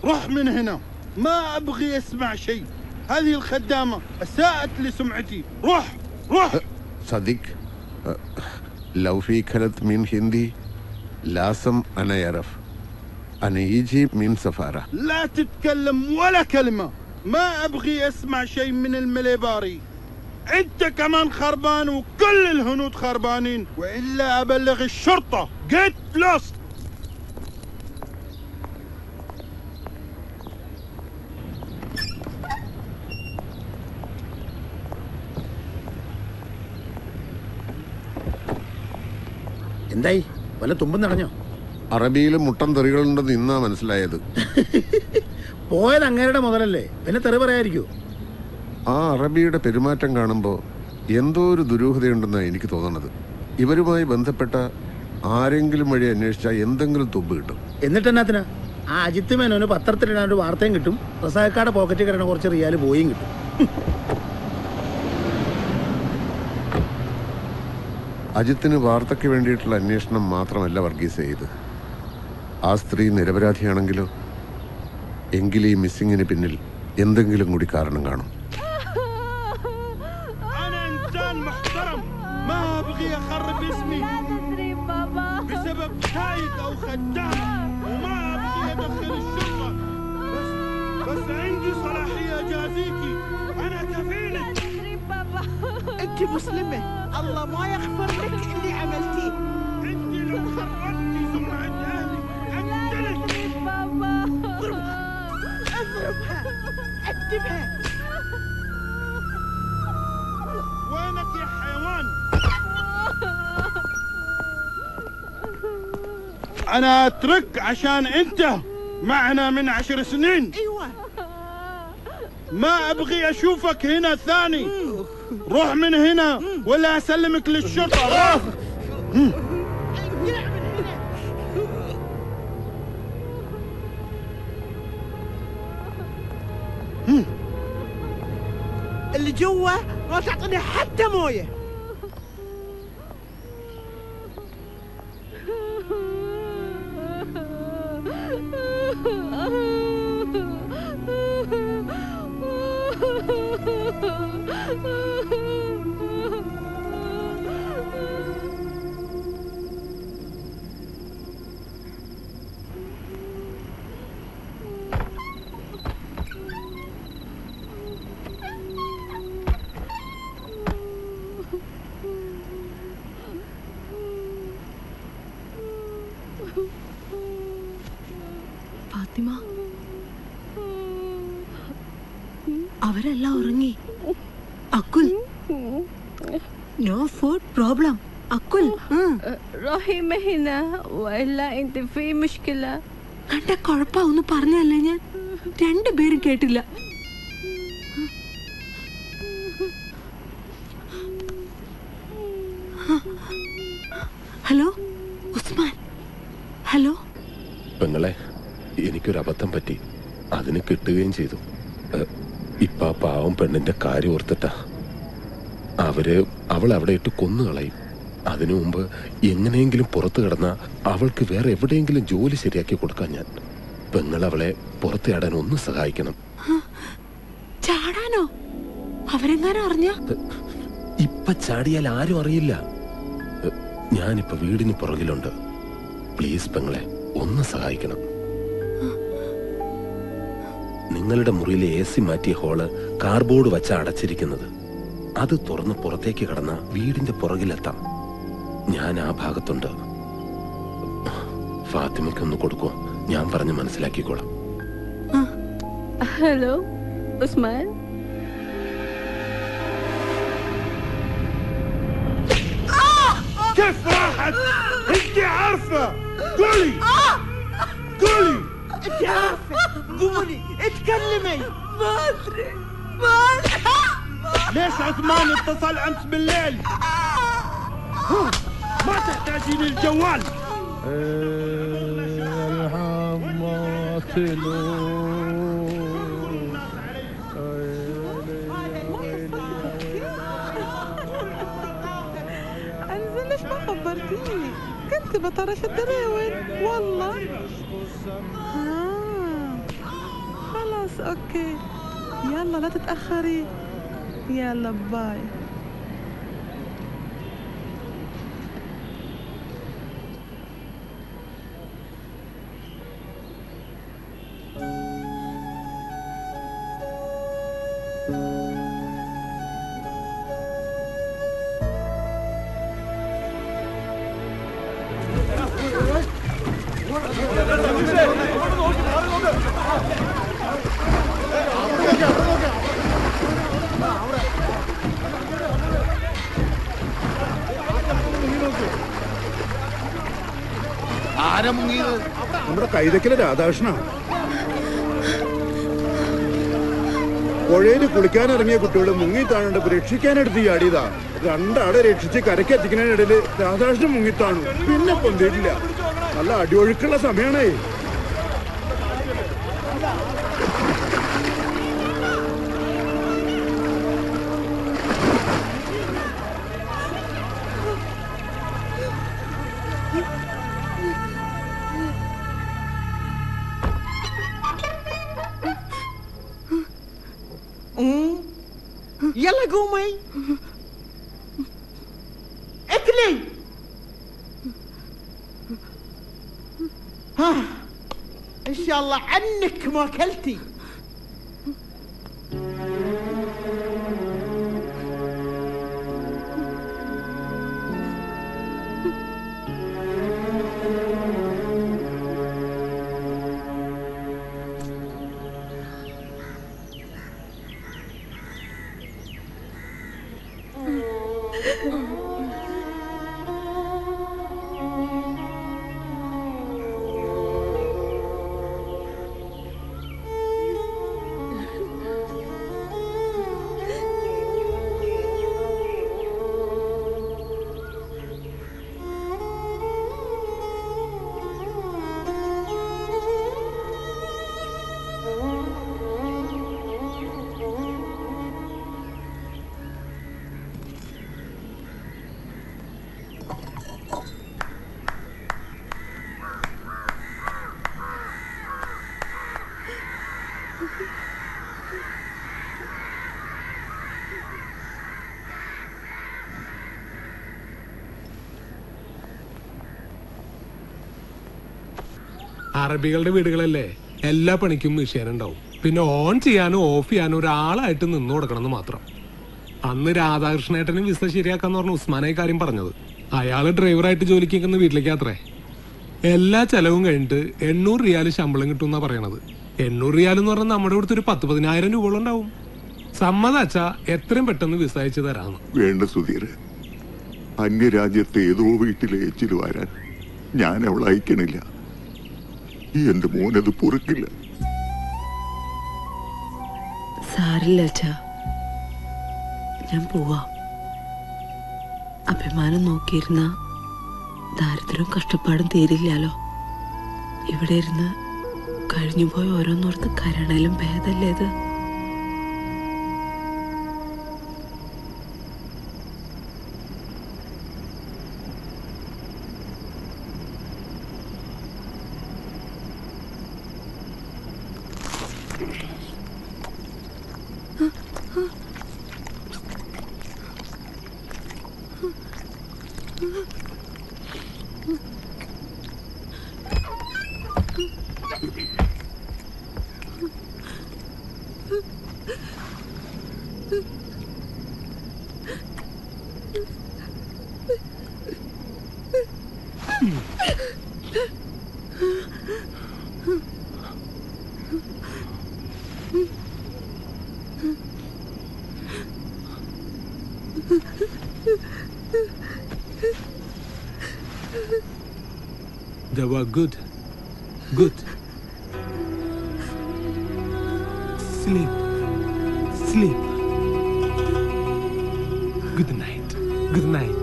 روح من هنا ما أبغي أسمع شيء هذه الخدامة أساءت لسمعتي روح روح صديق لو في كلمة من هندي لازم أنا يعرف أنا يجي من سفارة لا تتكلم ولا كلمة ما أبغي أسمع شيء من المليباري أنت كمان خربان وكل الهنود خربانين وإلا أبلغ الشرطة get lost എന്തായി വല്ല തുമ്പം നിറഞ്ഞോ? അറബിയിൽ മുട്ടൻ തെറികളുണ്ടെന്ന് ഇന്നാ മനസ്സിലായത്. പോയത് അങ്ങേരുടെ മുതലല്ലേ, പിന്നെ തെറി പറയായിരിക്കൂ? ആ അറബിയുടെ പെരുമാറ്റം കാണുമ്പോൾ എന്തോ ഒരു ദുരൂഹതയുണ്ടെന്നാണ് എനിക്ക് തോന്നുന്നത്. ഇവരുമായി ബന്ധപ്പെട്ട ആരെങ്കിലും വഴി അന്വേഷിച്ചാൽ എന്തെങ്കിലും തുമ്പ് കിട്ടും. എന്നിട്ട് എന്നാത്തിനാ ആ അജിത്ത് മേനോന് പത്രത്തിലിടാൻ ഒരു വാർത്തയും കിട്ടും, റസാഖാടെ പോക്കറ്റിൽ കിടന്ന കുറച്ച് റിയാൽ പോയും കിട്ടും. അജിത്തിന് വാർത്തയ്ക്ക് വേണ്ടിയിട്ടുള്ള അന്വേഷണം മാത്രമല്ല വർഗീസ് ചെയ്ത്. ആ സ്ത്രീ നിരപരാധിയാണെങ്കിലോ എങ്കിൽ ഈ മിസ്സിങ്ങിന് പിന്നിൽ എന്തെങ്കിലും കൂടി കാരണം കാണും. انت مسلمة الله ما يغفر لك اللي عملتيه. انت لو خربتي سمعة اهلي اقتلك. بابا اضربها اكتبها. وينك يا حيوان؟ انا اترك عشان انت معنا من 10 سنين. ايوه ما ابغي اشوفك هنا ثاني. روح من هنا ولا اسلمك للشرطة. روح. اللي جوا ما تعطيني حتى مويه. ഫാത്തിമ, അവരെല്ലാം ഉറങ്ങി. അക്കുൽ, നോ ഫുഡ് പ്രോബ്ലം. അക്കുൽ, روحي مهنا وإلا أنت في مشكلة. കണ്ട കുഴപ്പമൊന്നും പറഞ്ഞല്ലേ ഞാൻ? രണ്ടുപേരും കേട്ടില്ല. ഹലോ ഉസ്മാൻ. ഹലോ പെങ്ങളെ, എനിക്കൊരു അബദ്ധം പറ്റി, അതിന് കിട്ടുകയും ചെയ്തു. ഇപ്പൊ ആ പാവം പെണ്ണിന്റെ കാര്യം ഓർത്തിട്ടാ. അവൾ അവിടെ ഇട്ട് കൊന്നുകളയും. അതിനു മുമ്പ് എങ്ങനെയെങ്കിലും പുറത്തു കിടന്ന അവൾക്ക് വേറെ എവിടെയെങ്കിലും ജോലി ശരിയാക്കി കൊടുക്കാൻ ഞാൻ. പെങ്ങൾ അവളെ പുറത്ത് ചാടാൻ ഒന്ന് സഹായിക്കണം. ചാടാനോ? അവരെങ്ങാനും അറിഞ്ഞ? ഇപ്പൊ ചാടിയാൽ ആരും അറിയില്ല. ഞാനിപ്പോ വീടിന് പുറകിലുണ്ട്. പ്ലീസ് പെങ്ങളെ, ഒന്ന് സഹായിക്കണം. നിങ്ങളുടെ മുറിയിലെ AC മാറ്റിയ ഹോള് കാർബോർഡ് വച്ച അടച്ചിരിക്കുന്നത്. അത് തുറന്ന് പുറത്തേക്ക് കടന്ന വീടിന്റെ പുറകിലെത്താം. ഞാൻ ആ ഭാഗത്തുണ്ട്. ഫാത്തിമയ്ക്കൊന്ന് കൊടുക്കോ? ഞാൻ പറഞ്ഞ് മനസ്സിലാക്കിക്കോളാം. هلو عثمان. كيف راحت؟ انت عارفة. قولي قولي. انت عارفة قولي اتكلمي. ما ادري. ليش عثمان اتصل امس بالليل؟ ما تحتاجين الجوال. انزل ليش ما خبرتيني؟ كنت بطرش الدراوين والله. خلاص اوكي يلا لا تتأخري يلا باي ആരാ മുങ്ങിയത്? നമ്മുടെ കൈതക്കലെ രാധാകൃഷ്ണ. പുഴയിൽ കുളിക്കാനിറങ്ങിയ കുട്ടികൾ മുങ്ങി താഴേണ്ടപ്പോ രക്ഷിക്കാനെടുത്ത് ചാടിയതാ. രണ്ടാളെ രക്ഷിച്ച് കരക്കെത്തിക്കുന്നതിനിടയില് രാധാകൃഷ്ണൻ മുങ്ങിത്താണു. പിന്നെ പൊന്തിയിട്ടില്ല. നല്ല അടിയൊഴുക്കുള്ള സമയമാണേ. يلا قومي اكلي ها ان شاء الله عنك ما اكلتي അറബികളുടെ വീടുകളല്ലേ, എല്ലാ പണിക്കും മെഷീൻ ഉണ്ടാവും. പിന്നെ ഓൺ ചെയ്യാനും ഓഫ് ചെയ്യാനും ഒരാളായിട്ട് നിന്ന് കൊടുക്കണമെന്ന് മാത്രം. അന്ന് രാധാകൃഷ്ണേട്ടന് വിസ ശരിയാക്കാന്ന് പറഞ്ഞ ഉസ്മാനായി കാര്യം പറഞ്ഞത്. അയാള് ഡ്രൈവറായിട്ട് ജോലിക്ക് നിൽക്കുന്ന വീട്ടിലേക്ക് യാത്രേ. എല്ലാ ചെലവും കഴിഞ്ഞിട്ട് 800 റിയാൽ ശമ്പളം കിട്ടുമെന്നാ പറയണത്. 800 റിയാൽ എന്ന് പറഞ്ഞാൽ നമ്മുടെ ഇവിടുത്തെ ഒരു 10-15,000 രൂപകളുണ്ടാവും. സമ്മതാച്ചാ എത്രയും പെട്ടെന്ന് വിസ അയച്ചു തരാന്ന്. വേണ്ട സുധീർ, അന്യരാജ്യത്തെ ഏതോ വീട്ടിലെ ഏച്ചിൽ വരാൻ ഞാൻ അവളെ അയക്കണില്ല. എന്റെ മോനത് പൊറുക്കില്ല. സാരില്ല അച്ഛാ, ഞാൻ പോവാ. അഭിമാനം നോക്കിയിരുന്ന ദാരിദ്ര്യവും കഷ്ടപ്പാടും തീരില്ലാലോ. ഇവിടെ ഇരുന്ന് കഴിഞ്ഞുപോയ ഓരോന്നോർത്ത് കരണയിലും ഭേദല്ലേ ഇത്. They were good. Good. Sleep. Sleep. Good night. Good night.